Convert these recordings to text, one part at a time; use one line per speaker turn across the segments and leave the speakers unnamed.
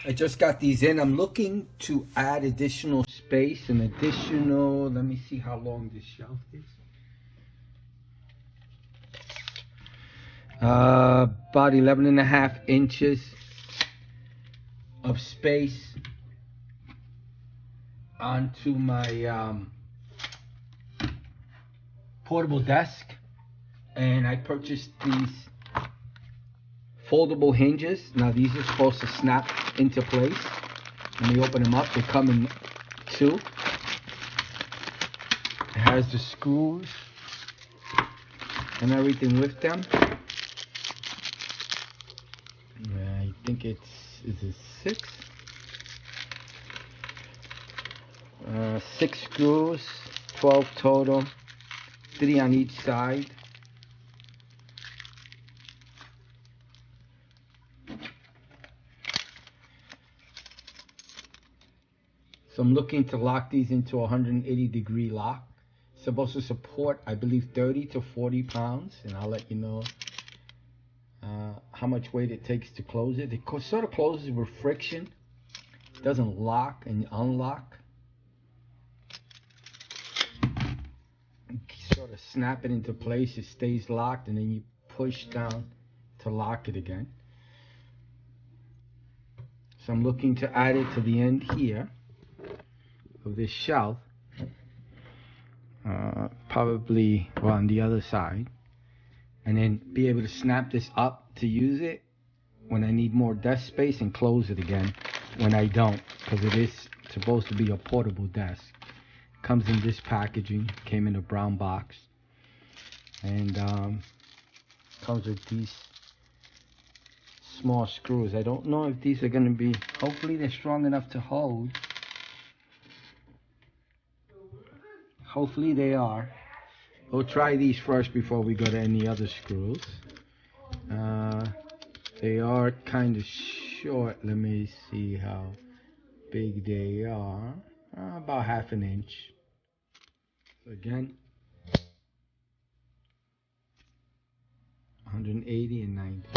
I just got these in. I'm looking to add additional space and additional, let me see how long this shelf is. About 11.5 inches of space onto my portable desk. And I purchased these foldable hinges. Now these are supposed to snap into place. When you open them up, they come in two. It has the screws and everything with them. I think is it 6? 6 screws, 12 total, 3 on each side. So I'm looking to lock these into a 180-degree lock. It's supposed to support, I believe, 30 to 40 pounds, and I'll let you know how much weight it takes to close it. It sort of closes with friction. It doesn't lock and unlock. You sort of snap it into place, it stays locked, and then you push down to lock it again. So I'm looking to add it to the end here of this shelf, probably on the other side, and then be able to snap this up to use it when I need more desk space and close it again when I don't, because it is supposed to be a portable desk. It comes in this packaging, came in a brown box, and comes with these small screws. I don't know if these are going to be, hopefully they're strong enough to hold. Hopefully they are. We'll try these first before we go to any other screws. They are kind of short. Let me see how big they are. About 1/2 inch. So again, 180 and 90.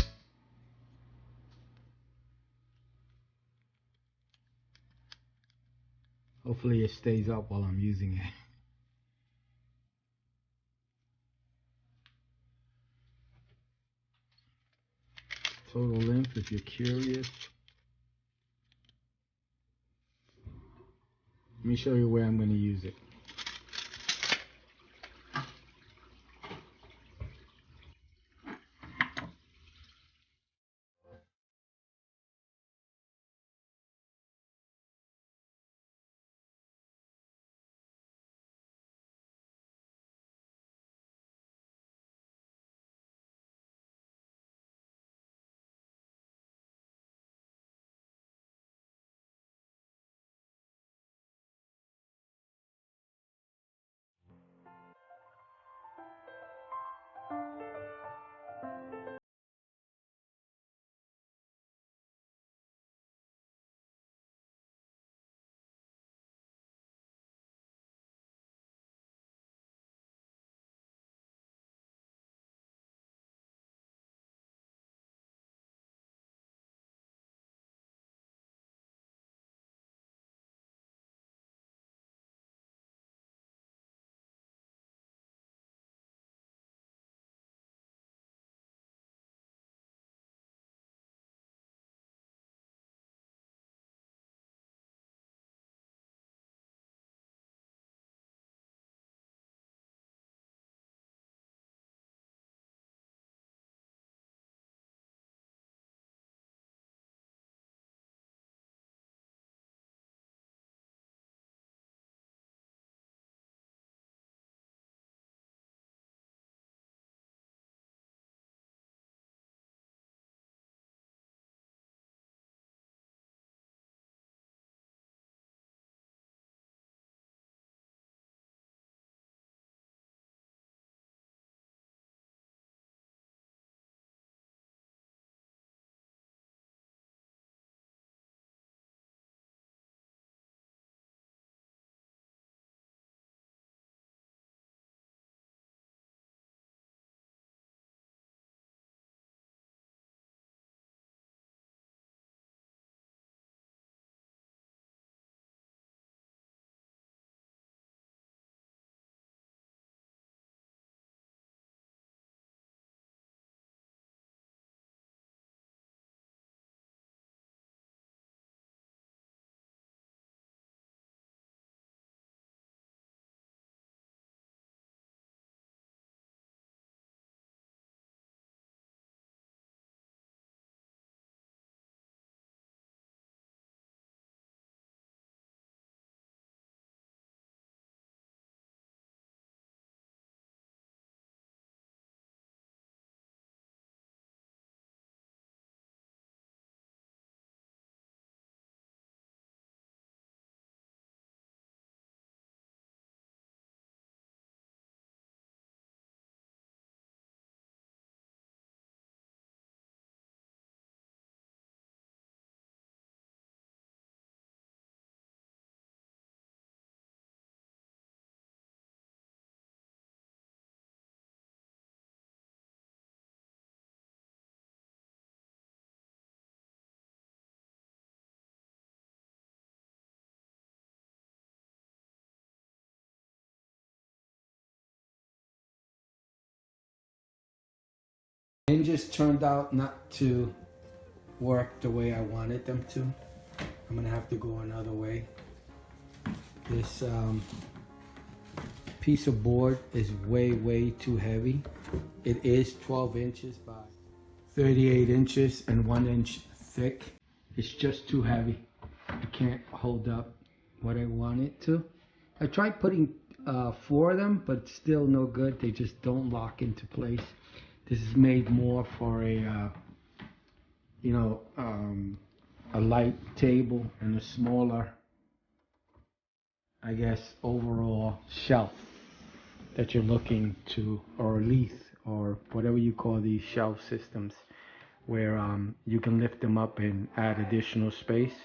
Hopefully it stays up while I'm using it. Total length, if you're curious. Let me show you where I'm going to use it. hinges turned out not to work the way I wanted them to. I'm gonna have to go another way. This piece of board is way too heavy. It is 12 inches by 38 inches and 1 inch thick. It's just too heavy. It can't hold up what I want it to. I tried putting 4 of them, but it's still no good. They just don't lock into place. This is made more for a a light table and a smaller, I guess, overall shelf that you're looking to, or leaf, or whatever you call these shelf systems, where you can lift them up and add additional space.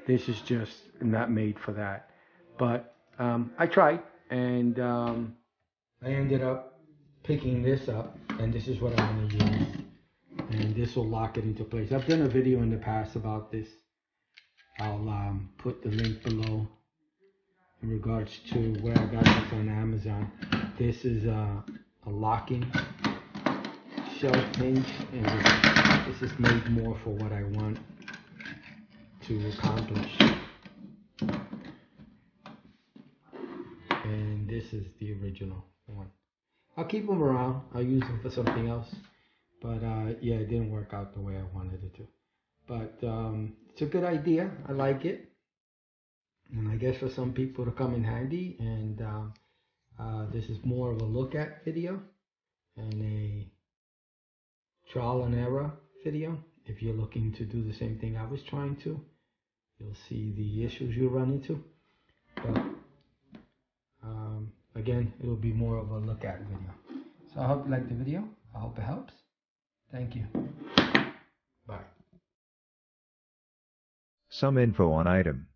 This is just not made for that. But I tried, and I ended up picking this up, and this is what I'm going to use. And this will lock it into place. I've done a video in the past about this. I'll put the link below in regards to where I got this on Amazon. This is a locking shelf hinge, and this is made more for what I want to accomplish. And this is the original one. I'll keep them around. I'll use them for something else. But yeah, it didn't work out the way I wanted it to. But it's a good idea. I like it. And I guess for some people it'll come in handy. And this is more of a look at video and a trial and error video. If you're looking to do the same thing I was trying to, you'll see the issues you run into. But again, it will be more of a look at video. So I hope you like the video. I hope it helps. Thank you. Bye.
Some info on item.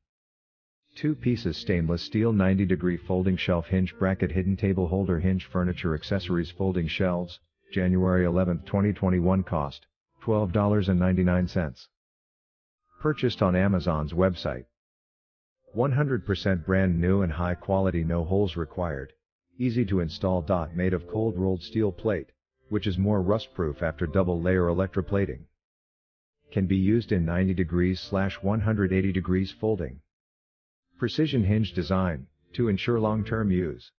2 pieces stainless steel 90-degree folding shelf hinge bracket hidden table holder hinge furniture accessories folding shelves, January 11, 2021 cost, $12.99. Purchased on Amazon's website. 100% brand new and high quality, no holes required. Easy to install. Made of cold rolled steel plate, which is more rust proof after double layer electroplating. Can be used in 90 degrees/180 degrees folding. Precision hinge design, to ensure long-term use.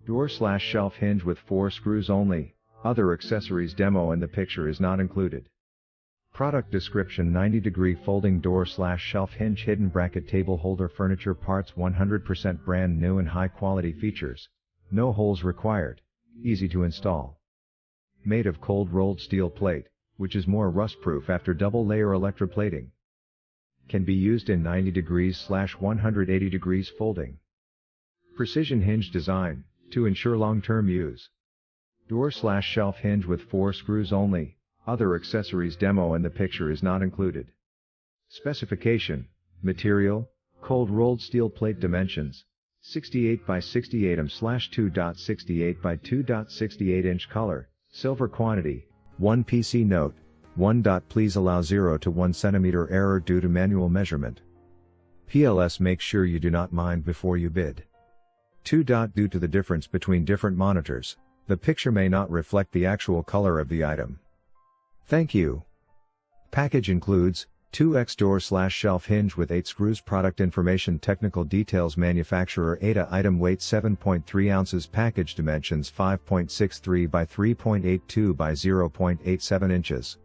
Door/shelf hinge with 4 screws only. Other accessories demo in the picture is not included. Product description: 90-degree folding door/shelf hinge hidden bracket table holder furniture parts, 100% brand new and high quality features. No holes required. Easy to install. Made of cold rolled steel plate, which is more rust proof after double layer electroplating. Can be used in 90 degrees/180 degrees folding. Precision hinge design, to ensure long-term use. Door/shelf hinge with 4 screws only. Other accessories demo in the picture is not included. Specification: material, cold rolled steel plate. Dimensions: 68 by 68 m/2.68 by 2.68 inch. Color: silver. Quantity: 1 PC. Note: 1. Please allow 0 to 1 cm error due to manual measurement. PLS: make sure you do not mind before you bid. 2. Due to the difference between different monitors, the picture may not reflect the actual color of the item. Thank you. Package includes 2x door/shelf hinge with 8 screws. Product information: technical details, manufacturer Ada, item weight 7.3 ounces, package dimensions 5.63 by 3.82 by 0.87 inches.